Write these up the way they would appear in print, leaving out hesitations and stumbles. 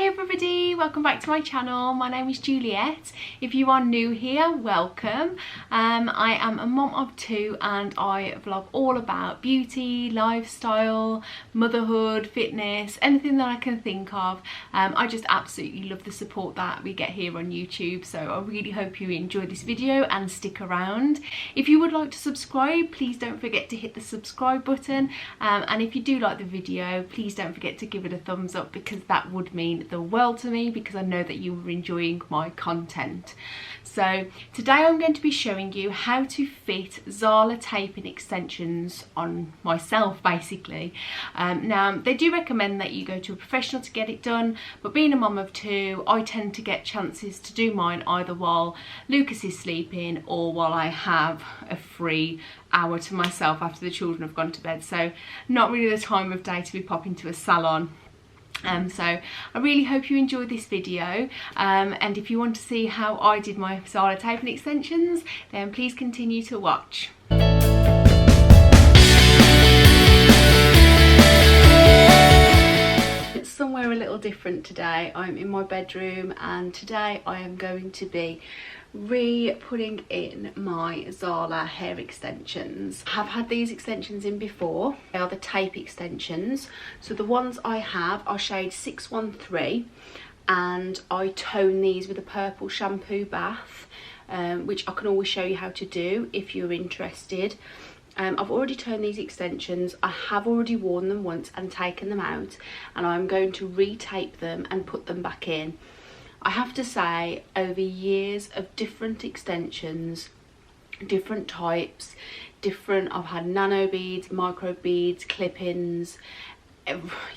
everybody, welcome back to my channel. My name is Juliette. If you are new here, welcome. I am a mom of two and I vlog all about beauty, lifestyle, motherhood, fitness, anything that I can think of. I just absolutely love the support that we get here on YouTube, so I really hope you enjoy this video and stick around. If you would like to subscribe, please don't forget to hit the subscribe button, and if you do like the video, please don't forget to give it a thumbs up, because that would mean the world to me, because I know that you are enjoying my content. So today I'm going to be showing you how to fit Zala taping extensions on myself, basically. Now they do recommend that you go to a professional to get it done, but being a mum of two, I tend to get chances to do mine either while Lucas is sleeping or while I have a free hour to myself after the children have gone to bed. So not really the time of day to be popping to a salon. So I really hope you enjoyed this video, and if you want to see how I did my Zala taping extensions, then please continue to watch. It's somewhere a little different today. I'm in my bedroom, and today I am going to be putting in my Zala hair extensions. I have had these extensions in before. They are the tape extensions. So the ones I have are shade 613, and I tone these with a purple shampoo bath, which I can always show you how to do if you're interested. I've already toned these extensions. I have already worn them once and taken them out, and I'm going to retape them and put them back in. I have to say, over years of different extensions, different types, I've had nano beads, micro beads, clip-ins,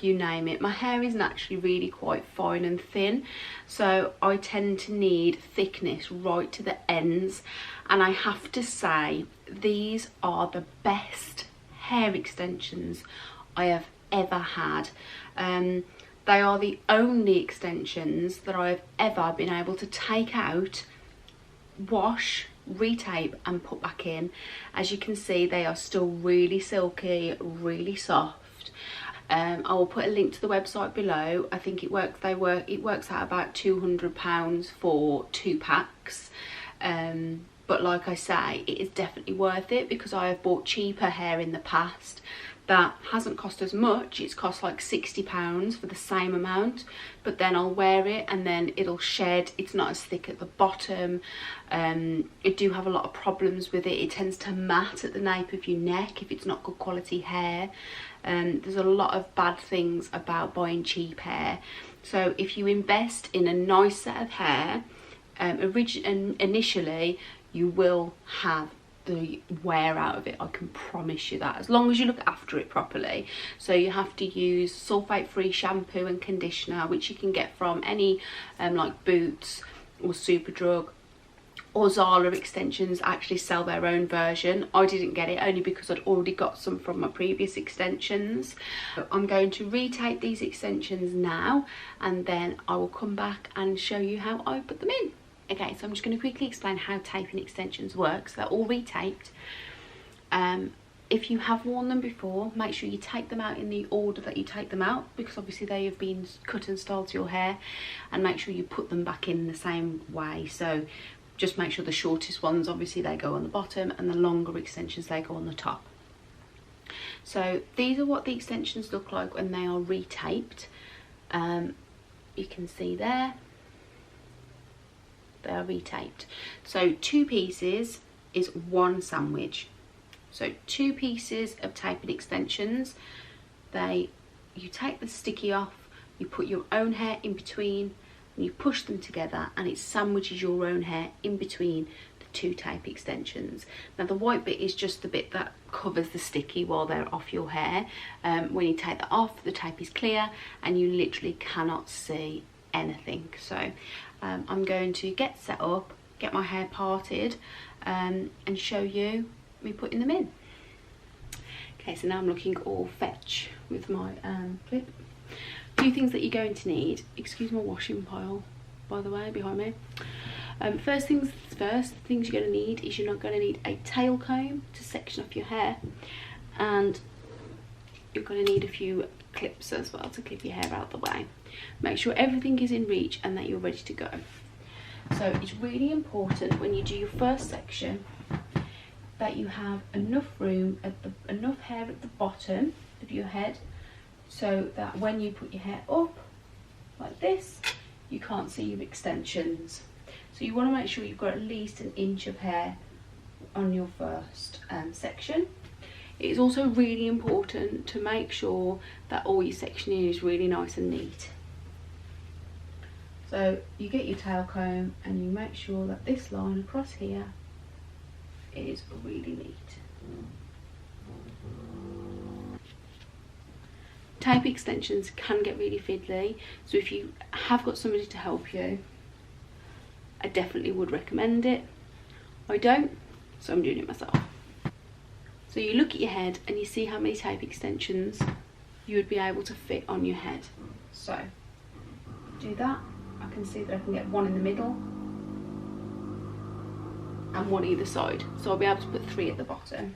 you name it. My hair is naturally really quite fine and thin, so I tend to need thickness right to the ends, and I have to say these are the best hair extensions I have ever had. They are the only extensions that I've ever been able to take out, wash, retape and put back in. As you can see, they are still really silky, really soft. I will put a link to the website below. I think it works out about £200 for 2 packs. But like I say, it is definitely worth it, because I have bought cheaper hair in the past that hasn't cost as much. It's cost like £60 for the same amount, but then I'll wear it and then it'll shed. It's not as thick at the bottom. I do have a lot of problems with it. It tends to mat at the nape of your neck if it's not good quality hair. There's a lot of bad things about buying cheap hair. So if you invest in a nice set of hair, initially you will have the wear out of it, I can promise you that, as long as you look after it properly. So you have to use sulfate free shampoo and conditioner, which you can get from any like Boots or Superdrug, or Zala extensions actually sell their own version. I didn't get it only because I'd already got some from my previous extensions. So I'm going to retape these extensions now, and then I will come back and show you how I put them in. Okay, so I'm just going to quickly explain how taping extensions work. So they're all retaped. If you have worn them before, make sure you take them out in the order that you take them out, because obviously they have been cut and styled to your hair, and make sure you put them back in the same way. So just make sure the shortest ones, obviously they go on the bottom, and the longer extensions, they go on the top. So these are what the extensions look like when they are retaped. You can see there. They are retaped. So 2 pieces is 1 sandwich. So 2 pieces of taping extensions. You take the sticky off, you put your own hair in between, and you push them together, and it sandwiches your own hair in between the 2 tape extensions. Now the white bit is just the bit that covers the sticky while they're off your hair. When you take that off, the tape is clear and you literally cannot see anything. So I'm going to get set up, get my hair parted, and show you me putting them in. Okay, so now I'm looking all fetch with my clip. A few things that you're going to need. Excuse my washing pile, by the way, behind me. First things first, the things you're going to need is you're not going to need a tail comb to section off your hair, and you're going to need a few clips as well to clip your hair out the way. Make sure everything is in reach and that you're ready to go. So it's really important when you do your first section that you have enough room, enough hair at the bottom of your head, so that when you put your hair up like this, you can't see your extensions. So you want to make sure you've got at least an inch of hair on your first section. It is also really important to make sure that all your sectioning is really nice and neat. So you get your tail comb and you make sure that this line across here is really neat. Tape extensions can get really fiddly, so if you have got somebody to help you, I definitely would recommend it. I don't, so I'm doing it myself. So you look at your head and you see how many tape extensions you would be able to fit on your head. So do that. I can see that I can get one in the middle and one either side, so I'll be able to put 3 at the bottom.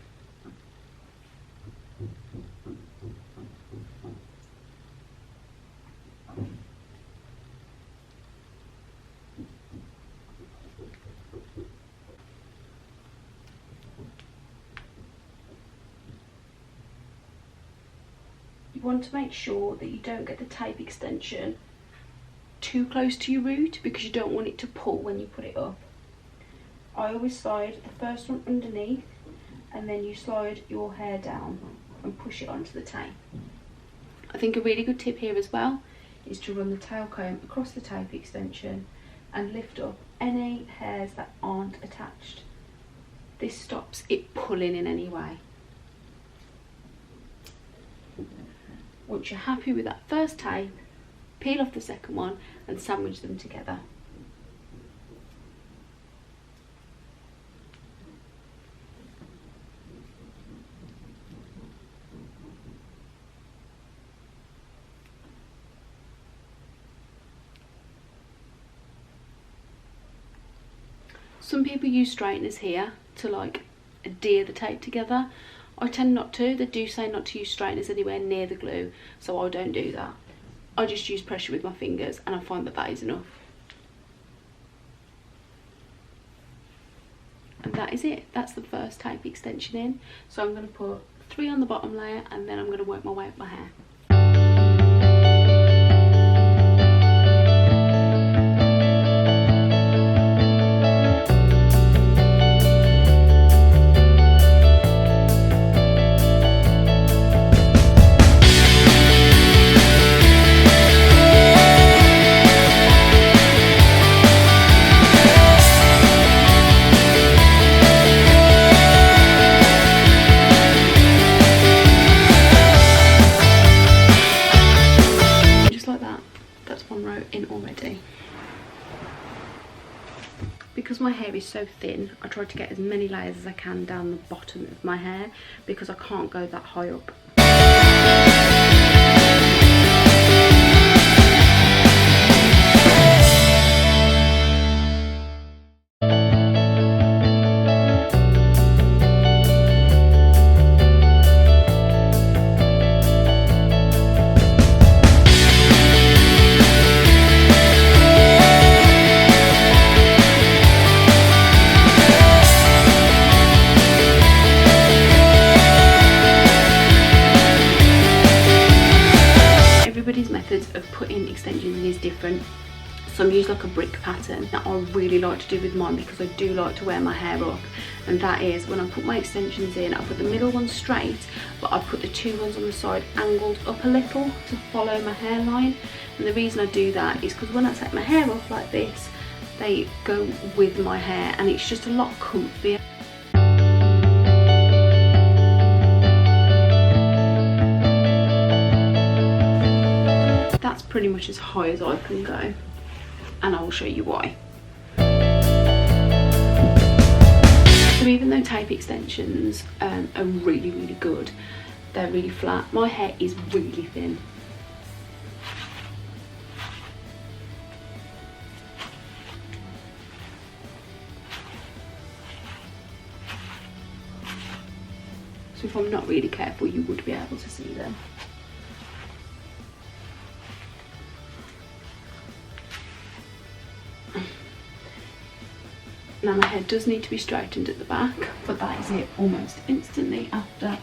You want to make sure that you don't get the tape extension too close to your root, because you don't want it to pull when you put it up. I always slide the first one underneath and then you slide your hair down and push it onto the tape. I think a really good tip here as well is to run the tail comb across the tape extension and lift up any hairs that aren't attached. This stops it pulling in any way. Once you're happy with that first tape, peel off the second one and sandwich them together. Some people use straighteners here to like adhere the tape together. I tend not to. They do say not to use straighteners anywhere near the glue, so I don't do that. I just use pressure with my fingers and I find that that is enough. And that is it. That's the first tape extension in. So I'm going to put 3 on the bottom layer and then I'm going to work my way up my hair. Because my hair is so thin, I try to get as many layers as I can down the bottom of my hair because I can't go that high up. Everybody's methods of putting extensions in is different. Some use like a brick pattern that I really like to do with mine because I do like to wear my hair up, and that is when I put my extensions in, I put the middle one straight, but I put the 2 ones on the side angled up a little to follow my hairline. And the reason I do that is because when I take my hair off like this, they go with my hair and it's just a lot comfier. That's pretty much as high as I can go, and I will show you why. So even though tape extensions are really, really good, they're really flat. My hair is really thin. So if I'm not really careful, you would be able to see them. Now my hair does need to be straightened at the back, but that is it almost instantly after,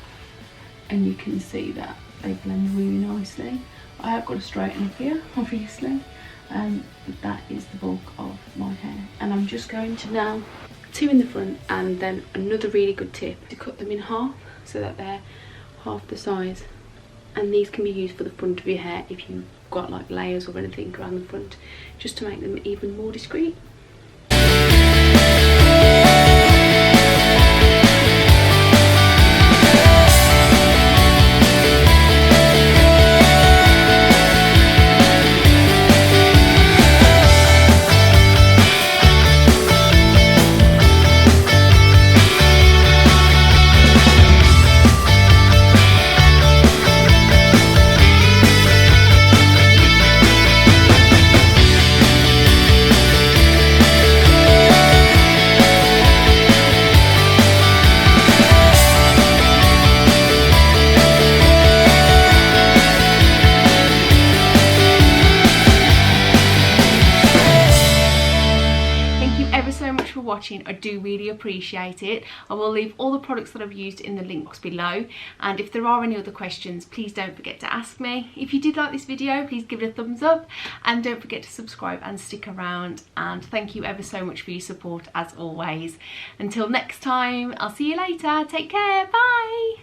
and you can see that they blend really nicely. I have got to straighten up here, obviously, but that is the bulk of my hair. And I'm just going to now, 2 in the front, and then another really good tip to cut them in half so that they're half the size. And these can be used for the front of your hair if you've got like layers or anything around the front, just to make them even more discreet. Watching. I do really appreciate it. I will leave all the products that I've used in the links below, and if there are any other questions, please don't forget to ask me. If you did like this video, please give it a thumbs up, and don't forget to subscribe and stick around. And thank you ever so much for your support as always. Until next time, I'll see you later. Take care. Bye.